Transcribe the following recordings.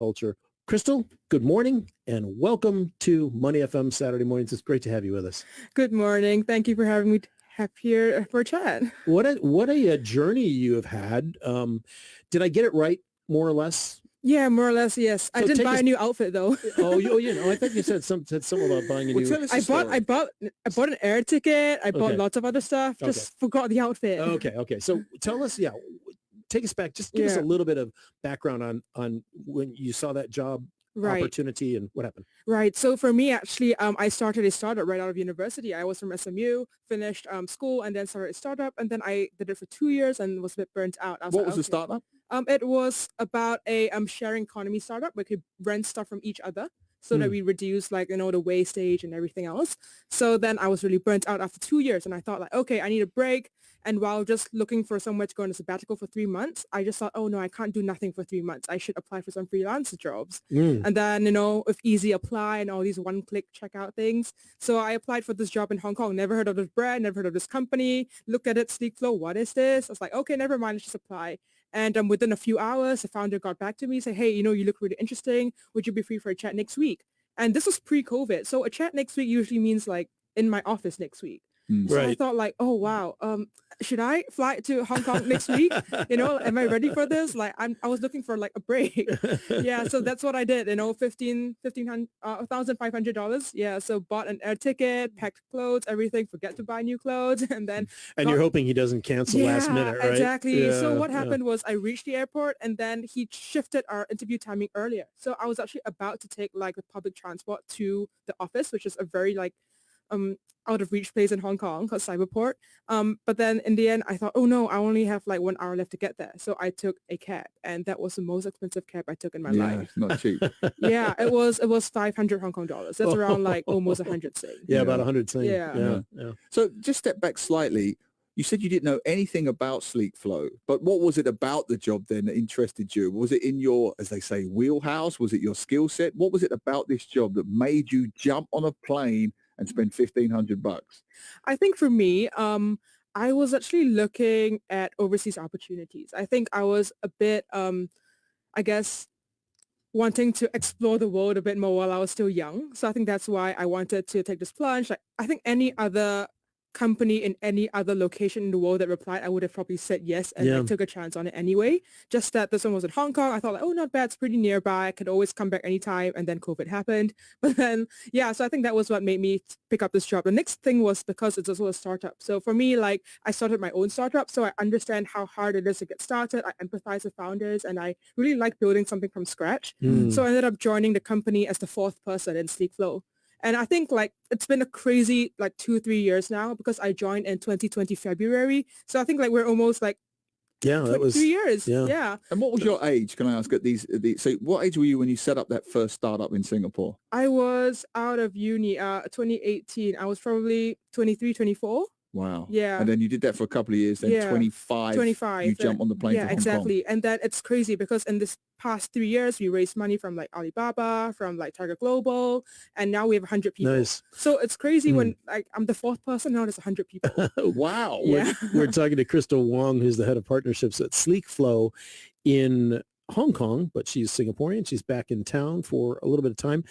culture. Crystal, good morning and welcome to Money FM Saturday mornings. It's great to have you with us. Good morning. Thank you for having me here for a chat. What a journey you have had. Did I get it right, more or less? Yeah, more or less, yes. So I didn't buy a new outfit though. I thought you said something about buying a new. I bought an air ticket. I bought lots of other stuff. Just forgot the outfit. Okay. So tell us, take us back. Just give us a little bit of background on when you saw that job opportunity and what happened. Right. So for me, actually, I started a startup right out of university. I was from SMU, finished school, and then started a startup. And then I did it for 2 years and was a bit burnt out. What was the startup? It was about a sharing economy startup. We could rent stuff from each other so that we reduce the wastage and everything else. So then I was really burnt out after 2 years, and I thought okay, I need a break. And while just looking for somewhere to go on a sabbatical for 3 months, I just thought, oh no, I can't do nothing for 3 months. I should apply for some freelance jobs. And then, with Easy Apply and all these one-click checkout things. So I applied for this job in Hong Kong. Never heard of this brand, never heard of this company. Looked at it, SleekFlow, what is this? I was like, okay, never mind, let's just apply. And within a few hours, the founder got back to me, said, hey, you look really interesting. Would you be free for a chat next week? And this was pre-COVID. So a chat next week usually means in my office next week. So I thought oh, wow, should I fly to Hong Kong next week? Am I ready for this? I was looking for a break. Yeah. So that's what I did, $1,500. Yeah. So bought an air ticket, packed clothes, everything, forget to buy new clothes. And then. And you're hoping he doesn't cancel last minute, right? Exactly. Yeah, so what happened was I reached the airport and then he shifted our interview timing earlier. So I was actually about to take the public transport to the office, which is a very out of reach place in Hong Kong called Cyberport. But then in the end, I thought, oh no, I only have 1 hour left to get there. So I took a cab, and that was the most expensive cab I took in my life. Not cheap. Yeah, it was 500 Hong Kong dollars. That's around almost 100 Sing. Yeah, about 100 Sing. Yeah. So just step back slightly. You said you didn't know anything about SleekFlow, but what was it about the job then that interested you? Was it in your, as they say, wheelhouse? Was it your skill set? What was it about this job that made you jump on a plane and spend $1,500? I think for me, I was actually looking at overseas opportunities. I think I was a bit, wanting to explore the world a bit more while I was still young. So I think that's why I wanted to take this plunge. I think any other company in any other location in the world that replied, I would have probably said yes and I took a chance on it anyway. Just that this one was in Hong Kong. I thought oh, not bad. It's pretty nearby. I could always come back anytime. And then COVID happened. But then, so I think that was what made me pick up this job. The next thing was because it's also a startup. So for me, I started my own startup. So I understand how hard it is to get started. I empathize with founders and I really like building something from scratch. So I ended up joining the company as the fourth person in SleekFlow. And I think it's been a crazy 2-3 years now because I joined in 2020 February. So I think we're almost that was 3 years. Yeah. And what was your age? Can I ask at so what age were you when you set up that first startup in Singapore? I was out of uni, 2018. I was probably 23, 24. Wow. Yeah. And then you did that for a couple of years. Then 25, you jump on the plane to Hong Kong. Exactly. And then it's crazy because in this past 3 years, we raised money from Alibaba, from Tiger Global, and now we have 100 people. Nice. So it's crazy when I'm the fourth person, now there's 100 people. Wow. Yeah. We're talking to Crystal Wong, who's the head of partnerships at SleekFlow in Hong Kong, but she's Singaporean. She's back in town for a little bit of time.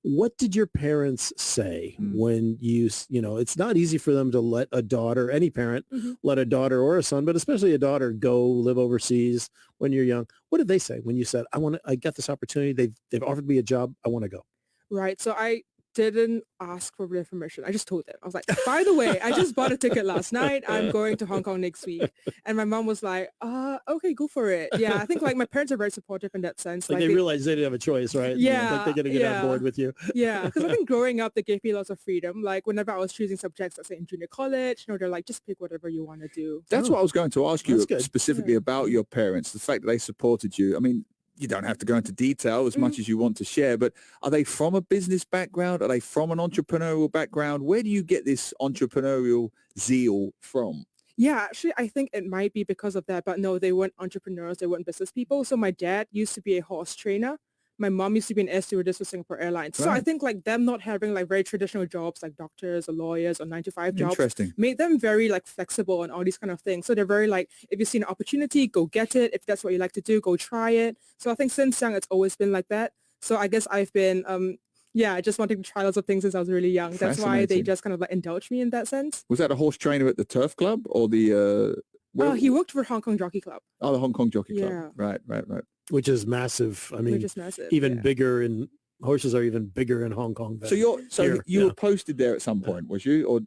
What did your parents say when it's not easy for them to let a daughter, any parent, let a daughter or a son, but especially a daughter go live overseas when you're young. What did they say when you said, I got this opportunity. They've offered me a job. I want to go. Right. So I didn't ask for their permission. I just told them. I was like, by the way, I just bought a ticket last night. I'm going to Hong Kong next week. And my mom was like, okay, go for it. Yeah, I think my parents are very supportive in that sense. They realized they didn't have a choice, right? Yeah. They're going to get on board with you. Yeah, because I think growing up, they gave me lots of freedom. Whenever I was choosing subjects, let's say in junior college, they're like, just pick whatever you want to do. That's what I was going to ask you specifically about your parents, the fact that they supported you. I mean, you don't have to go into detail as much as you want to share, but are they from a business background? Are they from an entrepreneurial background? Where do you get this entrepreneurial zeal from? Yeah, actually, I think it might be because of that. But no, they weren't entrepreneurs. They weren't business people. So my dad used to be a horse trainer my mom used to be an air stewardess for Singapore Airlines. So I Right. think like them not having like very traditional jobs like doctors or lawyers or 9 to 5 jobs Interesting. made them very like flexible and all these kind of things. So they're very like, if you see an opportunity, go get it. If that's what you like to do, go try it. So I think since young, it's always been like that. So I guess I've been, just wanting to try lots of things since I was really young. That's why they Fascinating. just kind of like indulged me in that sense. Was that a horse trainer at the Turf Club or the... Oh, he worked for Hong Kong Jockey Club, Oh, the Hong Kong Jockey Club. Yeah. Right. which is massive. I which mean, is massive. even yeah. bigger in horses are even bigger in Hong Kong. So you here, were posted there at some point, was you? Or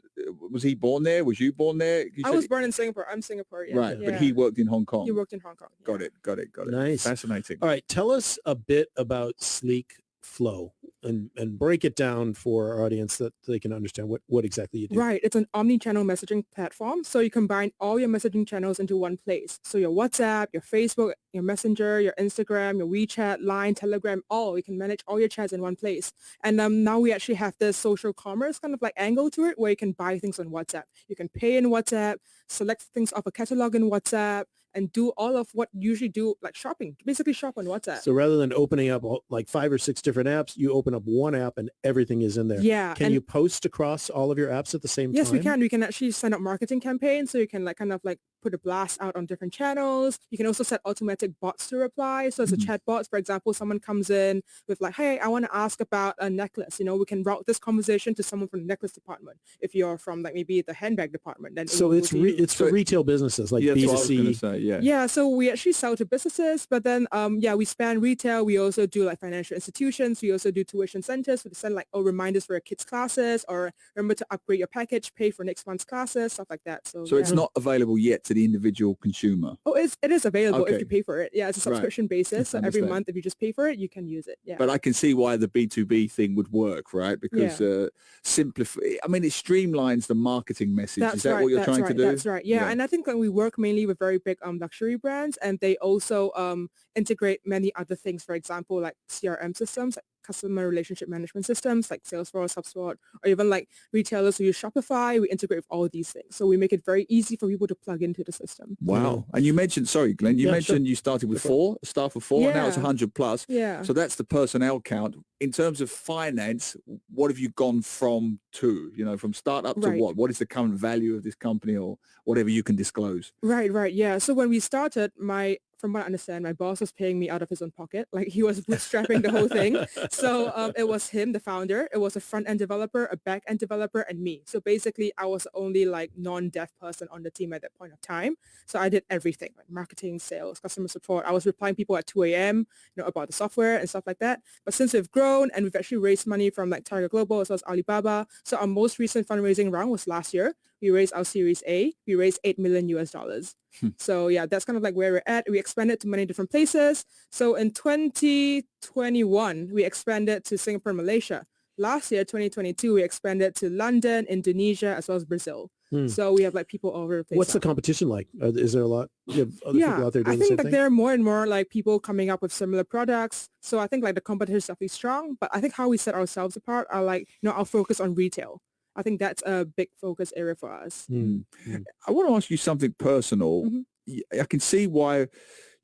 was he born there? Was you born there? You I said was born in Singapore. I'm Singaporean. Right, Yeah. but he worked in Hong Kong. He worked in Hong Kong. Yeah. Got it. Nice. Fascinating. All right, tell us a bit about SleekFlow and break it down for our audience that they can understand what exactly you do. Right. It's an omni-channel messaging platform. So you combine all your messaging channels into one place. So your WhatsApp, your Facebook, your Messenger, your Instagram, your WeChat, Line, Telegram, all. You can manage all your chats in one place. And now we actually have this social commerce kind of like angle to it where you can buy things on WhatsApp. You can pay in WhatsApp, select things off a catalog in WhatsApp, and do all of what you usually do, like shopping, basically shop on WhatsApp. So rather than opening up like 5 or 6 different apps, you open up one app and everything is in there. Yeah. Can you post across all of your apps at the same Yes, time? we can. We can actually send up marketing campaigns. So you can like kind of like put a blast out on different channels. You can also set automatic bots to reply. So as a chat bot, for example, someone comes in with like, hey, I want to ask about a necklace. You know, we can route this conversation to someone from the necklace department. If you're from like maybe the handbag department, then So it's for retail businesses like Yeah, that's what I was going to B2C. say. Yeah. Yeah, so we actually sell to businesses, but then we span retail. We also do like financial institutions. We also do tuition centers. We send like reminders for your kids' classes, or remember to upgrade your package, pay for next month's classes, stuff like that. So It's not available yet to the individual consumer. Oh, it is available Okay. if you pay for it. Yeah, it's a Right. subscription basis. So every Understand. month, if you just pay for it, you can use it. Yeah. But I can see why the B2B thing would work, right? Because simplify. I mean, it streamlines the marketing message. That's Is that right. what you're That's trying right. to do? That's right. Yeah. And I think we work mainly with very big luxury brands, and they also integrate many other things. For example, like CRM systems, like customer relationship management systems like Salesforce, HubSpot, or even like retailers who use Shopify. We integrate with all of these things. So we make it very easy for people to plug into the system. Wow. And you mentioned, sorry, Glenn, you mentioned you started with staff of 4, and now it's Yeah. 100 plus. Yeah. So that's the personnel count. In terms of finance, what have you gone from to, from startup to Right. what? What is the current value of this company or whatever you can disclose? Right. Yeah. So when we started, from what I understand, my boss was paying me out of his own pocket. Like he was bootstrapping the whole thing. So it was him, the founder. It was a front-end developer, a back-end developer, and me. So basically, I was the only like non-dev person on the team at that point of time. So I did everything, like marketing, sales, customer support. I was replying people at 2 a.m., about the software and stuff like that. But since we've grown and we've actually raised money from like Tiger Global as well as Alibaba. So our most recent fundraising round was last year. We raised our Series A. We raised $8 million US. So yeah, that's kind of like where we're at. We expanded to many different places. So in 2021, we expanded to Singapore and Malaysia. Last year, 2022, we expanded to London, Indonesia, as well as Brazil. So we have like people all over the place. What's the now. competition like? Is there a lot? You have other people out there doing I the think same like thing? there are more and more like people coming up with similar products. So I think like the competition is definitely strong. But I think how we set ourselves apart are like, our focus on retail. I think that's a big focus area for us. I want to ask you something personal. I can see why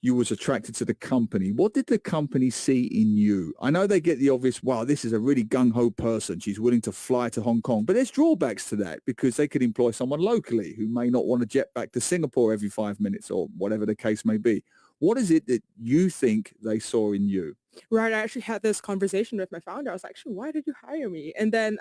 you was attracted to the company. What did the company see in you? I know they get the obvious, wow, this is a really gung-ho person. She's willing to fly to Hong Kong. But there's drawbacks to that because they could employ someone locally who may not want to jet back to Singapore every 5 minutes or whatever the case may be. What is it that you think they saw in you? Right. I actually had this conversation with my founder. I was like, actually, why did you hire me? And then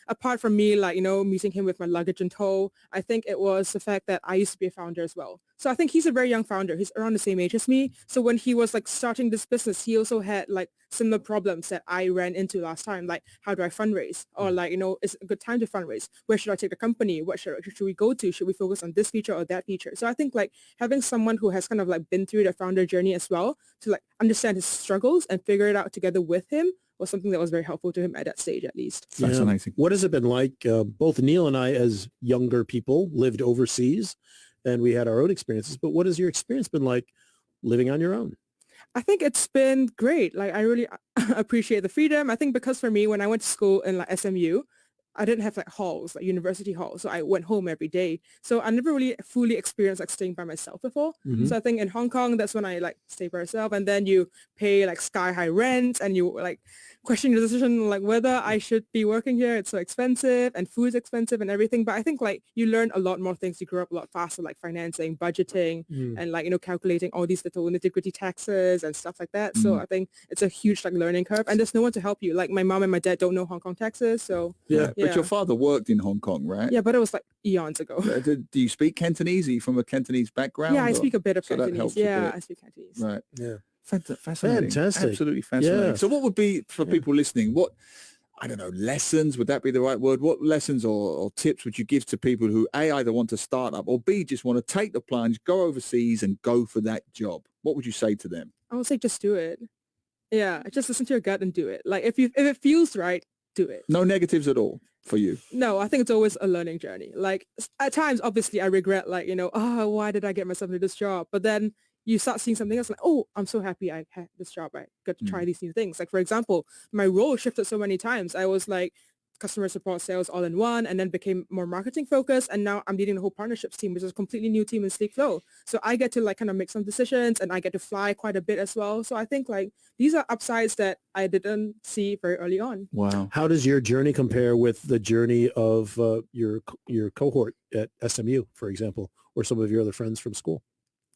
apart from me, like, meeting him with my luggage in tow, I think it was the fact that I used to be a founder as well. So I think he's a very young founder. He's around the same age as me. So when he was like starting this business, he also had like similar problems that I ran into last time. Like, how do I fundraise? Or like, is it a good time to fundraise? Where should I take the company? What should we go to? Should we focus on this feature or that feature? So I think like having someone who has kind of like been through the founder journey as well to like understand his struggles and figure it out together with him was something that was very helpful to him at that stage, at least. Fascinating. What has it been like? Both Neil and I, as younger people, lived overseas, and we had our own experiences. But what has your experience been like living on your own? I think it's been great. Like, I really appreciate the freedom. I think because for me, when I went to school in like SMU, I didn't have like halls, like university halls. So I went home every day. So I never really fully experienced like staying by myself before. So I think in Hong Kong, that's when I like stay by yourself, and then you pay like sky high rent, and you like question your decision like whether I should be working here. It's so expensive, and food's expensive and everything. But I think like you learn a lot more things. You grow up a lot faster, like financing, budgeting, and like, you know, calculating all these little nitty-gritty taxes and stuff like that. So I think it's a huge like learning curve, and there's no one to help you. Like my mom and my dad don't know Hong Kong taxes. So But your father worked in Hong Kong, right? yeah, but it was like eons ago. Do you speak Cantonese? Are you from a Cantonese background? Yeah, I speak a bit of so that Cantonese. helps a Yeah, bit. I speak Cantonese. Right. Yeah. Fascinating. Fantastic. Absolutely fascinating. Yeah. So what would be, for people listening, what, I don't know, lessons, would that be the right word? What lessons or tips would you give to people who A, either want to start up, or B, just want to take the plunge, go overseas and go for that job? What would you say to them? I would say just do it. Yeah, just listen to your gut and do it. Like if it feels right, do it. No negatives at all for you? No, I think it's always a learning journey. Like at times, obviously, I regret like, you know, oh, why did I get myself into this job? But then you start seeing something else like, oh, I'm so happy I had this job. I got to try these new things. Like, for example, my role shifted so many times. I was like customer support, sales all in one, and then became more marketing focused. And now I'm leading the whole partnerships team, which is a completely new team in SleekFlow. So I get to like kind of make some decisions, and I get to fly quite a bit as well. So I think like these are upsides that I didn't see very early on. Wow. How does your journey compare with the journey of your cohort at SMU, for example, or some of your other friends from school?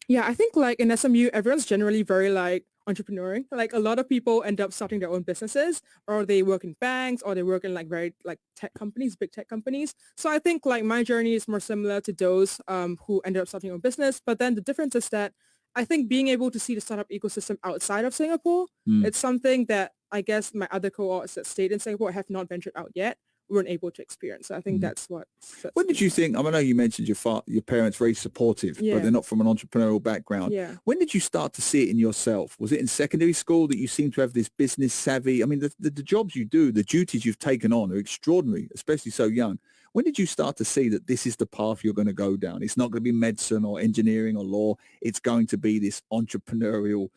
Yeah, I think like in SMU, everyone's generally very like entrepreneuring. Like a lot of people end up starting their own businesses, or they work in banks, or they work in like very like tech companies, big tech companies. So I think like my journey is more similar to those who ended up starting their own business. But then the difference is that I think being able to see the startup ecosystem outside of Singapore, it's something that I guess my other cohorts that stayed in Singapore have not ventured out yet, weren't able to experience. So I think that's what. When did you think? I know you mentioned your parents very supportive, but they're not from an entrepreneurial background. Yeah. When did you start to see it in yourself? Was it in secondary school that you seem to have this business savvy? I mean, the jobs you do, the duties you've taken on are extraordinary, especially so young. When did you start to see that this is the path you're going to go down? It's not going to be medicine or engineering or law. It's going to be this entrepreneurial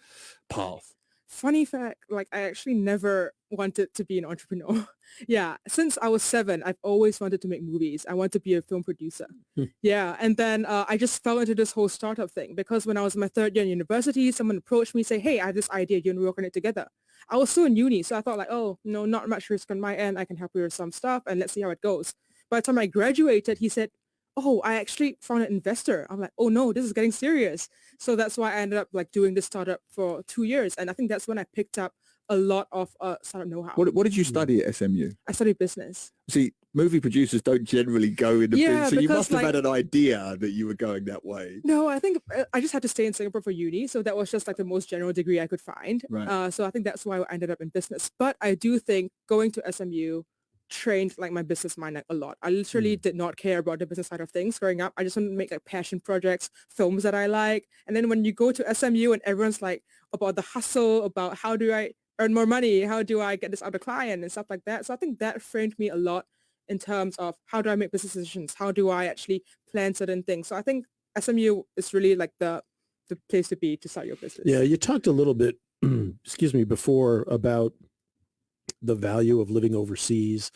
path. Funny fact, like I actually never wanted to be an entrepreneur. Yeah, since I was 7, I've always wanted to make movies. I want to be a film producer. Yeah, and then I just fell into this whole startup thing because when I was in my 3rd year in university, someone approached me, say, hey, I have this idea, you want to work on it together? I was still in uni, so I thought like, oh, no, not much risk on my end. I can help you with some stuff and let's see how it goes. By the time I graduated, he said, oh, I actually found an investor. I'm like, oh no, this is getting serious. So that's why I ended up like doing this startup for 2 years. And I think that's when I picked up a lot of startup know-how. What did you study at SMU? I studied business. See, movie producers don't generally go into business. So you must have like, had an idea that you were going that way. No, I think I just had to stay in Singapore for uni. So that was just like the most general degree I could find. Right. So I think that's why I ended up in business. But I do think going to SMU trained like my business mind like a lot. I literally did not care about the business side of things growing up. I just wanted to make like passion projects, films that I like. And then when you go to SMU and everyone's like about the hustle, about how do I earn more money? How do I get this other client and stuff like that? So I think that framed me a lot in terms of how do I make business decisions? How do I actually plan certain things? So I think SMU is really like the place to be to start your business. Yeah, you talked a little bit, excuse me, before about the value of living overseas,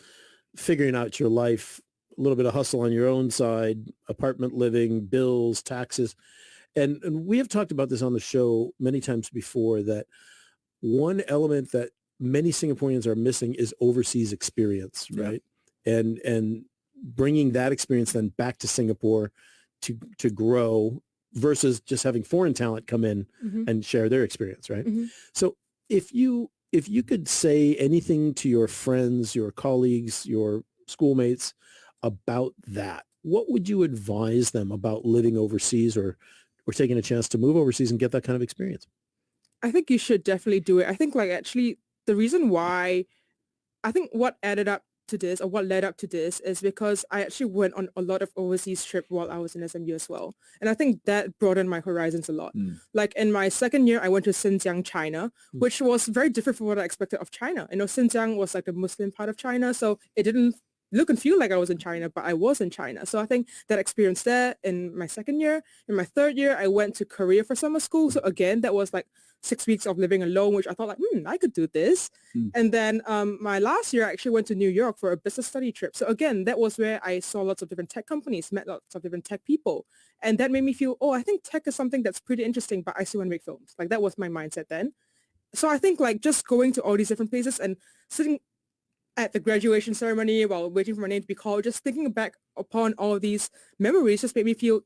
figuring out your life, a little bit of hustle on your own side, apartment living, bills, taxes. And we have talked about this on the show many times before, that one element that many Singaporeans are missing is overseas experience, right? And bringing that experience then back to Singapore to grow versus just having foreign talent come in and share their experience, right? So if you could say anything to your friends, your colleagues, your schoolmates about that, what would you advise them about living overseas or taking a chance to move overseas and get that kind of experience? I think you should definitely do it. I think like actually the reason why, I think what added up to this or what led up to this is because I actually went on a lot of overseas trip while I was in SMU as well. And I think that broadened my horizons a lot. Like in my 2nd year, I went to Xinjiang, China, which was very different from what I expected of China. You know, Xinjiang was like the Muslim part of China. So it didn't look and feel like I was in China, but I was in China. So I think that experience there in my second year. In my third year, I went to Korea for summer school. So again, that was like 6 weeks of living alone, which I thought like, I could do this. And then my last year, I actually went to New York for a business study trip. So again, that was where I saw lots of different tech companies, met lots of different tech people. And that made me feel, I think tech is something that's pretty interesting, but I still want to make films. Like that was my mindset then. So I think like just going to all these different places and sitting at the graduation ceremony while waiting for my name to be called, just thinking back upon all these memories just made me feel,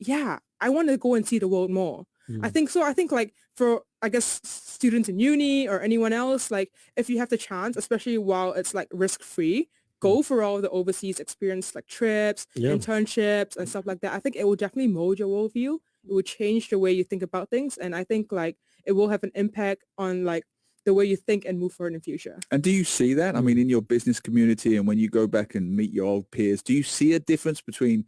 I want to go and see the world more. I think so. I think like for, I guess, students in uni or anyone else, like if you have the chance, especially while it's like risk-free, go for all the overseas experience, like trips, internships and stuff like that. I think it will definitely mold your worldview. It will change the way you think about things. And I think like it will have an impact on like the way you think and move forward in the future. And do you see that? I mean, in your business community and when you go back and meet your old peers, do you see a difference between,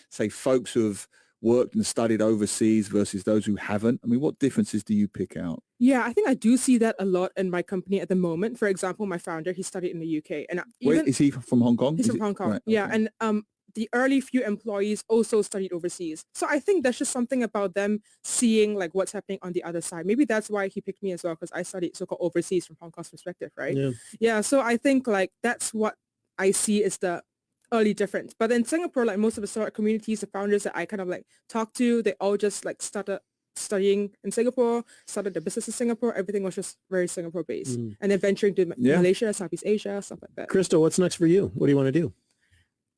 say, folks who have worked and studied overseas versus those who haven't? I mean, what differences do you pick out? Yeah, I think I do see that a lot in my company at the moment. For example, my founder, he studied in the UK. And Wait, is he from Hong Kong? He's from Hong Kong. Right, yeah, okay. And the early few employees also studied overseas. So I think there's just something about them seeing like what's happening on the other side. Maybe that's why he picked me as well, because I studied so-called overseas from Hong Kong's perspective, right? Yeah, so I think like that's what I see is the early difference. But in Singapore, like most of the startup communities, the founders that I kind of like talk to, they all just like started studying in Singapore, started the business in Singapore. Everything was just very Singapore based. And then venturing to Malaysia, Southeast Asia, stuff like that. Crystal, what's next for you? What do you want to do?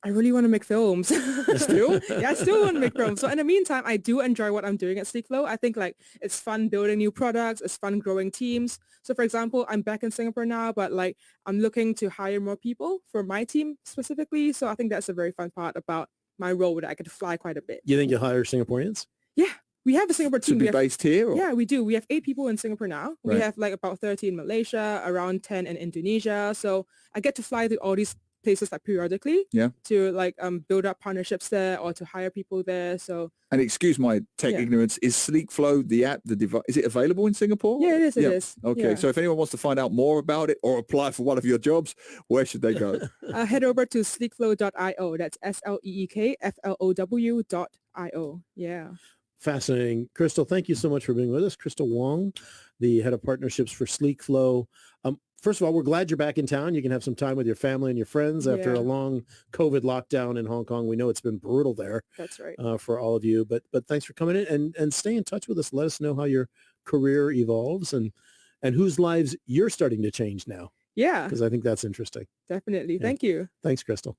I really want to make films. Still? Yeah, I still want to make films. So in the meantime, I do enjoy what I'm doing at SleekFlow. I think like it's fun building new products. It's fun growing teams. So for example, I'm back in Singapore now, but like I'm looking to hire more people for my team specifically. So I think that's a very fun part about my role, that I get to fly quite a bit. You think you'll hire Singaporeans? Yeah. We have a Singapore team. To be based here? Or? Yeah, we do. We have 8 people in Singapore now. We have like about 30 in Malaysia, around 10 in Indonesia. So I get to fly to all these places like periodically to like build up partnerships there or to hire people there. So, and excuse my tech ignorance, is SleekFlow the app, the device, is it available in Singapore? Yeah, it is. It is. Okay, so if anyone wants to find out more about it or apply for one of your jobs, where should they go? Head over to sleekflow.io. That's SleekFlow.io. Yeah. Fascinating. Crystal, thank you so much for being with us. Crystal Wong, the head of partnerships for SleekFlow. First of all, we're glad you're back in town. You can have some time with your family and your friends after a long COVID lockdown in Hong Kong. We know it's been brutal there. That's right. For all of you. But thanks for coming in and stay in touch with us. Let us know how your career evolves and whose lives you're starting to change now. Yeah. Because I think that's interesting. Definitely. Thank you. Thanks, Crystal.